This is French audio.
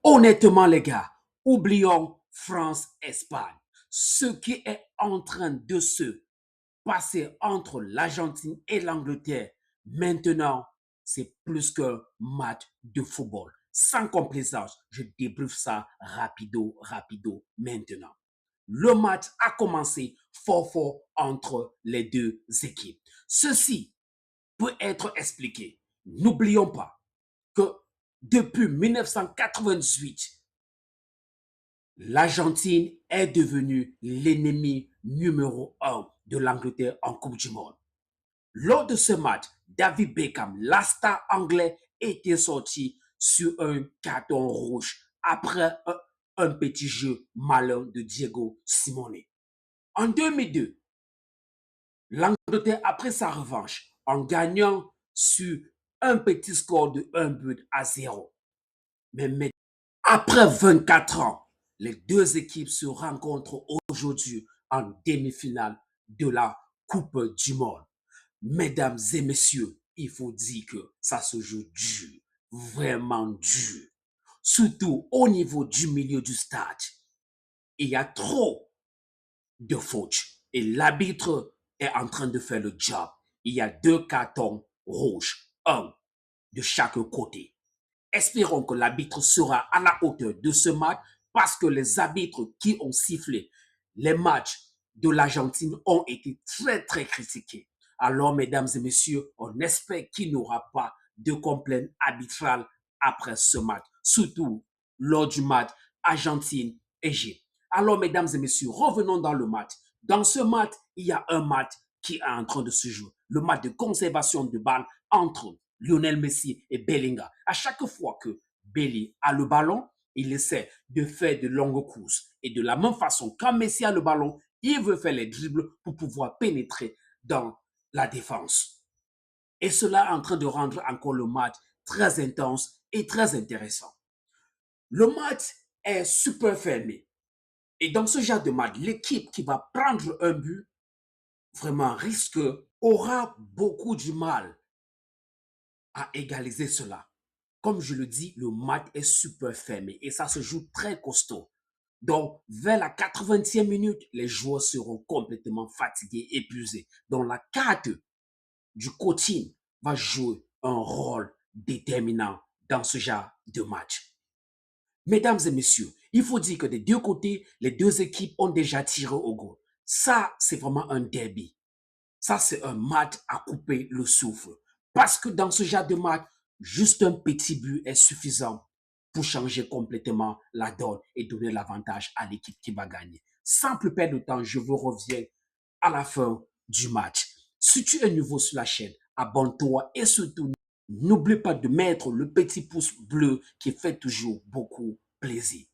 Honnêtement, les gars, oublions France-Espagne. Ce qui est en train de se passer entre l'Argentine et l'Angleterre, maintenant, c'est plus qu'un match de football. Sans complaisance, je débriefe ça rapido maintenant. Le match a commencé fort entre les deux équipes. Ceci peut être expliqué. N'oublions pas que depuis 1998, l'Argentine est devenue l'ennemi numéro 1 de l'Angleterre en Coupe du Monde. Lors de ce match, David Beckham, la star anglais, était sorti sur un carton rouge après un petit jeu malin de Diego Simeone. En 2002, l'Angleterre a pris sa revanche en gagnant sur un petit score de 1-0. Mais après 24 ans, les deux équipes se rencontrent aujourd'hui en demi-finale de la Coupe du Monde. Mesdames et messieurs, il faut dire que ça se joue dur, vraiment dur. Surtout au niveau du milieu du stade. Il y a trop de fautes et l'arbitre est en train de faire le job. Il y a 2 cartons rouges, un de chaque côté. Espérons que l'arbitre sera à la hauteur de ce match parce que les arbitres qui ont sifflé les matchs de l'Argentine ont été très critiqués. Alors, mesdames et messieurs, on espère qu'il n'y aura pas de complainte arbitrale après ce match, surtout lors du match Argentine-Égypte. Alors, mesdames et messieurs, revenons dans le match. Dans ce match, il y a un match qui est en train de se jouer. Le match de conservation de balle entre Lionel Messi et Bellingham. À chaque fois que Belly a le ballon, il essaie de faire de longues courses. Et de la même façon, quand Messi a le ballon, il veut faire les dribbles pour pouvoir pénétrer dans la défense. Et cela est en train de rendre encore le match très intense et très intéressant. Le match est super fermé. Et dans ce genre de match, l'équipe qui va prendre un but vraiment aura beaucoup du mal à égaliser cela. Comme je le dis, le match est super fermé et ça se joue très costaud. Donc, vers la 80e minute, les joueurs seront complètement fatigués, épuisés. Donc, la carte du coaching va jouer un rôle déterminant dans ce genre de match. Mesdames et messieurs, il faut dire que des deux côtés, les deux équipes ont déjà tiré au goal. Ça, c'est vraiment un derby. Ça, c'est un match à couper le souffle. Parce que dans ce genre de match, juste un petit but est suffisant pour changer complètement la donne et donner l'avantage à l'équipe qui va gagner. Sans plus perdre de temps, je vous reviens à la fin du match. Si tu es nouveau sur la chaîne, abonne-toi et surtout, n'oublie pas de mettre le petit pouce bleu qui fait toujours beaucoup plaisir.